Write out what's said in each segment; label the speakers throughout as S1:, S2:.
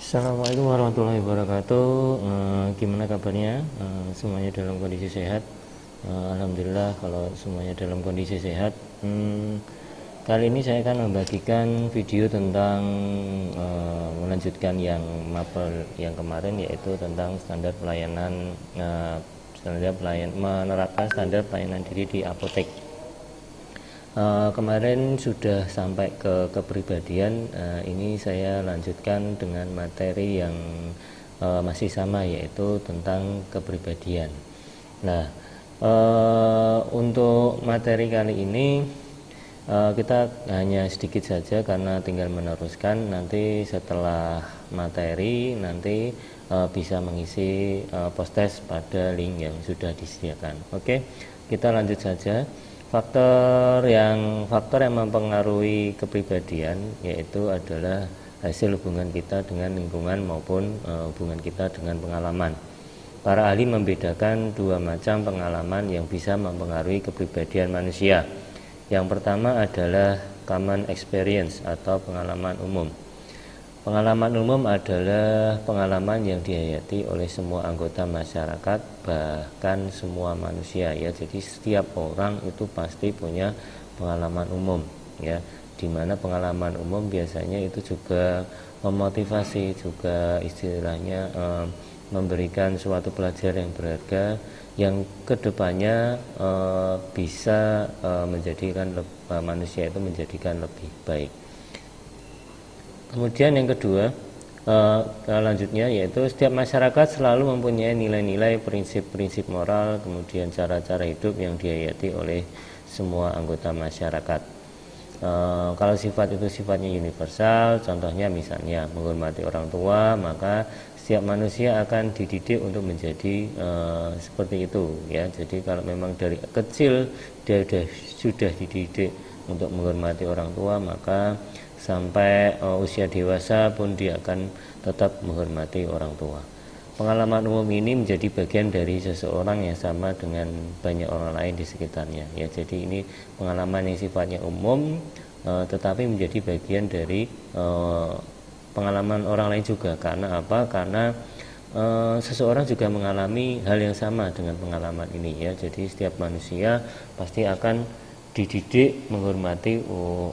S1: Assalamualaikum warahmatullahi wabarakatuh. Gimana kabarnya? Semuanya dalam kondisi sehat? Alhamdulillah kalau semuanya dalam kondisi sehat. Kali ini saya akan membagikan video tentang melanjutkan yang mapel yang kemarin, yaitu tentang standar pelayanan menerapkan standar pelayanan diri di apotek. Kemarin sudah sampai ke kepribadian. Ini saya lanjutkan dengan materi yang masih sama, yaitu tentang kepribadian. Nah, untuk materi kali ini kita hanya sedikit saja karena tinggal meneruskan. Nanti setelah materi nanti bisa mengisi post-test pada link yang sudah disediakan. Oke, kita lanjut saja. Faktor yang mempengaruhi kepribadian yaitu adalah hasil hubungan kita dengan lingkungan maupun hubungan kita dengan pengalaman. Para ahli membedakan dua macam pengalaman yang bisa mempengaruhi kepribadian manusia. Yang pertama adalah common experience atau pengalaman umum. Pengalaman umum adalah pengalaman yang dihayati oleh semua anggota masyarakat, bahkan semua manusia, ya. Jadi setiap orang itu pasti punya pengalaman umum, ya. Dimana pengalaman umum biasanya itu juga memotivasi, juga istilahnya memberikan suatu pelajaran yang berharga yang kedepannya bisa menjadikan manusia itu menjadikan lebih baik. Kemudian yang kedua, selanjutnya yaitu setiap masyarakat selalu mempunyai nilai-nilai, prinsip-prinsip moral, kemudian cara-cara hidup yang dihayati oleh semua anggota masyarakat. Kalau sifat itu sifatnya universal, contohnya misalnya menghormati orang tua, maka setiap manusia akan dididik untuk menjadi seperti itu, ya. Jadi kalau memang dari kecil dia sudah dididik untuk menghormati orang tua, maka sampai usia dewasa pun dia akan tetap menghormati orang tua. Pengalaman umum ini menjadi bagian dari seseorang yang sama dengan banyak orang lain di sekitarnya, ya. Jadi ini pengalaman yang sifatnya umum, tetapi menjadi bagian dari pengalaman orang lain juga. Karena apa? Karena seseorang juga mengalami hal yang sama dengan pengalaman ini, ya. Jadi setiap manusia pasti akan dididik menghormati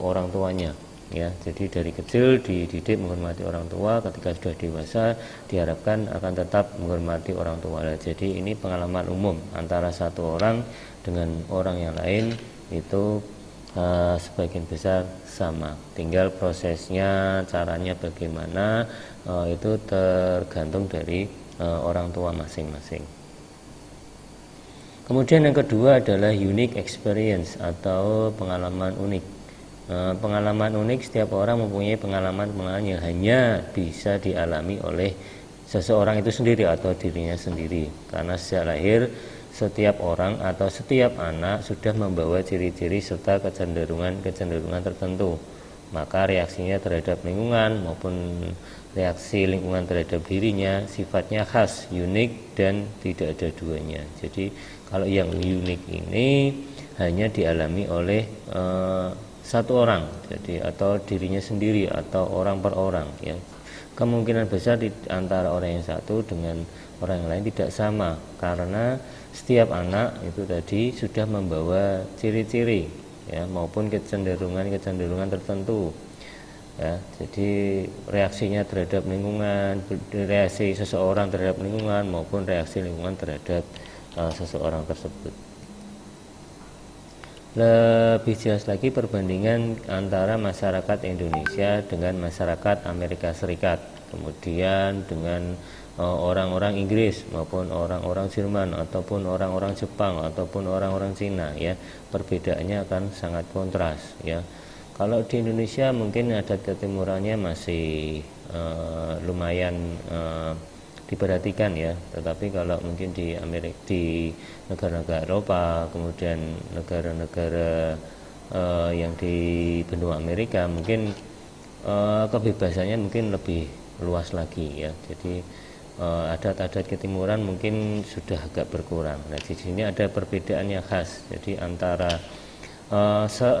S1: orang tuanya, ya. Jadi dari kecil dididik menghormati orang tua, ketika sudah dewasa diharapkan akan tetap menghormati orang tua. Jadi ini pengalaman umum antara satu orang dengan orang yang lain itu sebagian besar sama, tinggal prosesnya, caranya bagaimana, itu tergantung dari orang tua masing-masing. Kemudian yang kedua adalah unique experience atau pengalaman unik. Pengalaman unik, setiap orang mempunyai pengalaman yang hanya bisa dialami oleh seseorang itu sendiri atau dirinya sendiri. Karena sejak lahir setiap orang atau setiap anak sudah membawa ciri-ciri serta kecenderungan tertentu. Maka reaksinya terhadap lingkungan maupun reaksi lingkungan terhadap dirinya sifatnya khas, unik, dan tidak ada duanya. Jadi kalau yang unik ini hanya dialami oleh satu orang, jadi atau dirinya sendiri atau orang per orang, ya. Kemungkinan besar di antara orang yang satu dengan orang yang lain tidak sama, karena setiap anak itu tadi sudah membawa ciri-ciri, ya, maupun kecenderungan tertentu, ya. Jadi reaksinya terhadap lingkungan, reaksi seseorang terhadap lingkungan maupun reaksi lingkungan terhadap seseorang tersebut. Lebih jelas lagi perbandingan antara masyarakat Indonesia dengan masyarakat Amerika Serikat, kemudian dengan orang-orang Inggris maupun orang-orang Jerman ataupun orang-orang Jepang ataupun orang-orang Cina, ya. Perbedaannya akan sangat kontras, ya. Kalau di Indonesia mungkin adat ketimurannya masih lumayan diperhatikan, ya. Tetapi kalau mungkin di Amerika, di negara-negara Eropa, kemudian negara-negara yang di benua Amerika, mungkin kebebasannya mungkin lebih luas lagi, ya. Jadi adat-adat ketimuran mungkin sudah agak berkurang. Nah, di sini ada perbedaan yang khas. Jadi antara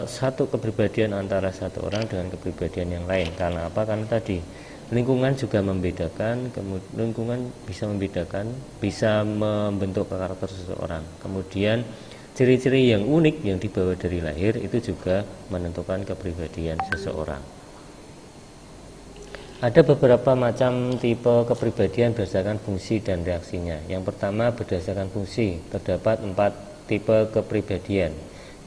S1: satu kepribadian antara satu orang dengan kepribadian yang lain. Karena apa? Karena tadi lingkungan juga membedakan, lingkungan bisa membedakan, bisa membentuk karakter seseorang. Kemudian ciri-ciri yang unik yang dibawa dari lahir itu juga menentukan kepribadian seseorang. Ada beberapa macam tipe kepribadian berdasarkan fungsi dan reaksinya. Yang pertama berdasarkan fungsi, terdapat 4 tipe kepribadian.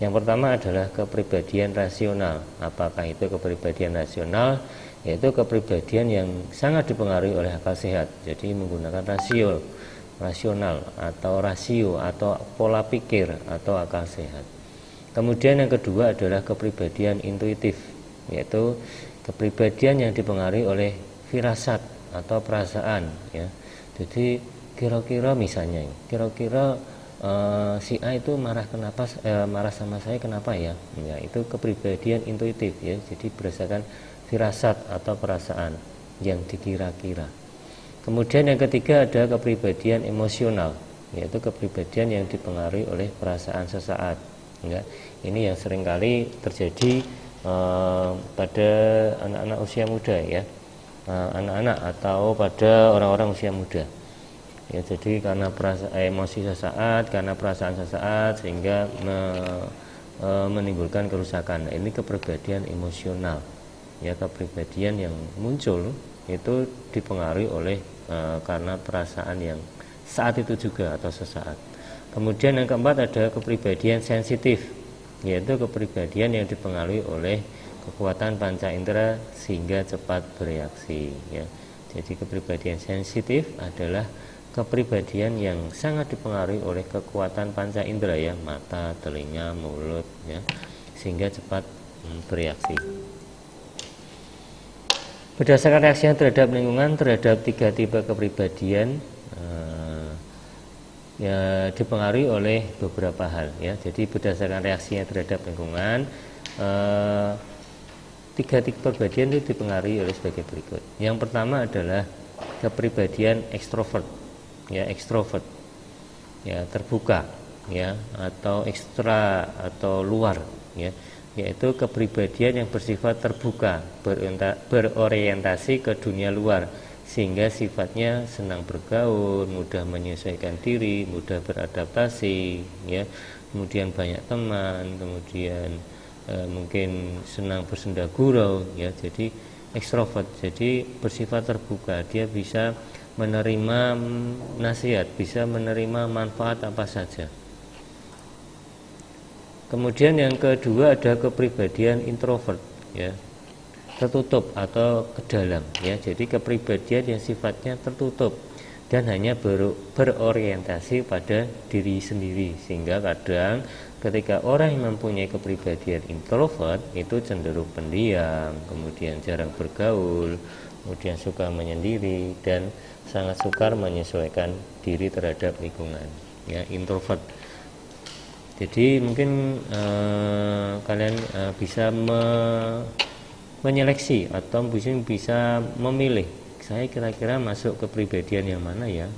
S1: Yang pertama adalah kepribadian rasional. Apakah itu kepribadian rasional? Yaitu kepribadian yang sangat dipengaruhi oleh akal sehat. Jadi menggunakan rasional atau rasio atau pola pikir atau akal sehat. Kemudian yang kedua adalah kepribadian intuitif, yaitu kepribadian yang dipengaruhi oleh firasat atau perasaan, ya. Jadi kira-kira misalnya, si A itu marah sama saya kenapa ya? Ya, itu kepribadian intuitif, ya. Jadi berdasarkan firasat atau perasaan yang dikira-kira. Kemudian yang ketiga ada kepribadian emosional, yaitu kepribadian yang dipengaruhi oleh perasaan sesaat. Ya, ini yang seringkali terjadi pada anak-anak usia muda, ya, anak-anak atau pada orang-orang usia muda. Ya, jadi karena emosi sesaat, karena perasaan sesaat sehingga menimbulkan kerusakan. Nah, ini kepribadian emosional, ya, kepribadian yang muncul itu dipengaruhi oleh karena perasaan yang saat itu juga atau sesaat. Kemudian yang keempat ada kepribadian sensitif, yaitu kepribadian yang dipengaruhi oleh kekuatan panca indera sehingga cepat bereaksi, ya. Jadi kepribadian sensitif adalah kepribadian yang sangat dipengaruhi oleh kekuatan panca indera, ya, mata, telinga, mulut, ya, sehingga cepat bereaksi. Berdasarkan reaksinya terhadap lingkungan, terhadap 3 tipe kepribadian ya dipengaruhi oleh beberapa hal, ya. Jadi berdasarkan reaksinya terhadap lingkungan, 3 tipe kepribadian itu dipengaruhi oleh sebagai berikut. Yang pertama adalah kepribadian ekstrovert, ya, ekstrovert, ya, terbuka, ya, atau ekstra atau luar, ya, yaitu kepribadian yang bersifat terbuka, berorientasi ke dunia luar, sehingga sifatnya senang bergaul, mudah menyesuaikan diri, mudah beradaptasi, ya, kemudian banyak teman, kemudian mungkin senang bersenda gurau, ya. Jadi ekstrovert, jadi bersifat terbuka, dia bisa menerima nasihat, bisa menerima manfaat apa saja. Kemudian yang kedua ada kepribadian introvert, ya, tertutup atau ke dalam, ya. Jadi kepribadian yang sifatnya tertutup dan hanya berorientasi pada diri sendiri, sehingga kadang ketika orang yang mempunyai kepribadian introvert itu cenderung pendiam, kemudian jarang bergaul, kemudian suka menyendiri dan sangat sukar menyesuaikan diri terhadap lingkungan, ya, introvert. Jadi mungkin kalian bisa menyeleksi atau bisa memilih, saya kira-kira masuk kepribadian yang mana, ya,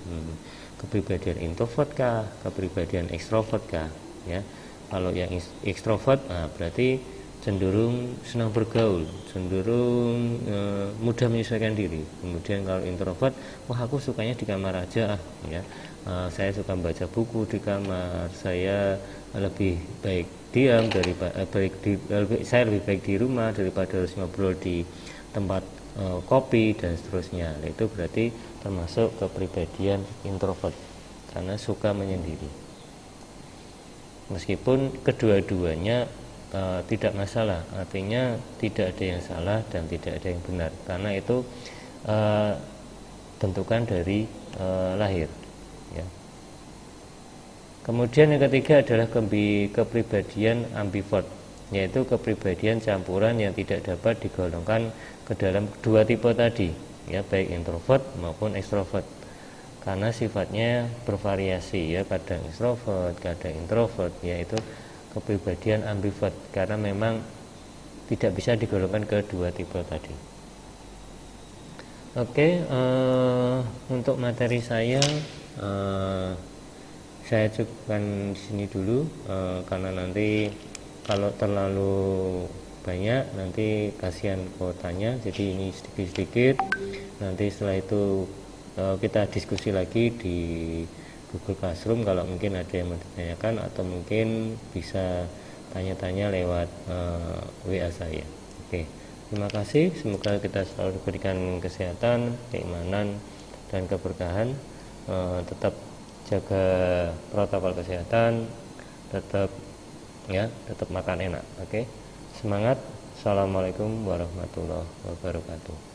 S1: kepribadian introvert kah, kepribadian ekstrovert kah, ya. Kalau yang ekstrovert, berarti cenderung senang bergaul, cenderung mudah menyesuaikan diri. Kemudian kalau introvert, wah aku sukanya di kamar aja, ya, saya suka baca buku di kamar, saya lebih baik diam saya lebih baik di rumah daripada harus ngobrol di tempat kopi dan seterusnya. Nah, itu berarti termasuk kepribadian introvert karena suka menyendiri. Meskipun kedua-duanya tidak masalah, artinya tidak ada yang salah dan tidak ada yang benar, karena itu bentukan dari lahir, ya. Kemudian yang ketiga adalah kepribadian ambivert, yaitu kepribadian campuran yang tidak dapat digolongkan ke dalam 2 tipe tadi, ya, baik introvert maupun ekstrovert, karena sifatnya bervariasi, ya, kadang ekstrovert, kadang introvert, yaitu kepribadian ambivert karena memang tidak bisa digolongkan ke 2 tipe tadi. Oke, untuk materi saya cukupkan di sini dulu, karena nanti kalau terlalu banyak, nanti kasihan kuotanya, jadi ini sedikit-sedikit. Nanti setelah itu kita diskusi lagi di Google Classroom kalau mungkin ada yang mau ditanyakan, atau mungkin bisa tanya-tanya lewat WA saya. Oke, terima kasih, semoga kita selalu diberikan kesehatan, keimanan, dan keberkahan. Tetap jaga protokol kesehatan, tetap makan enak. Oke, semangat. Assalamualaikum warahmatullahi wabarakatuh.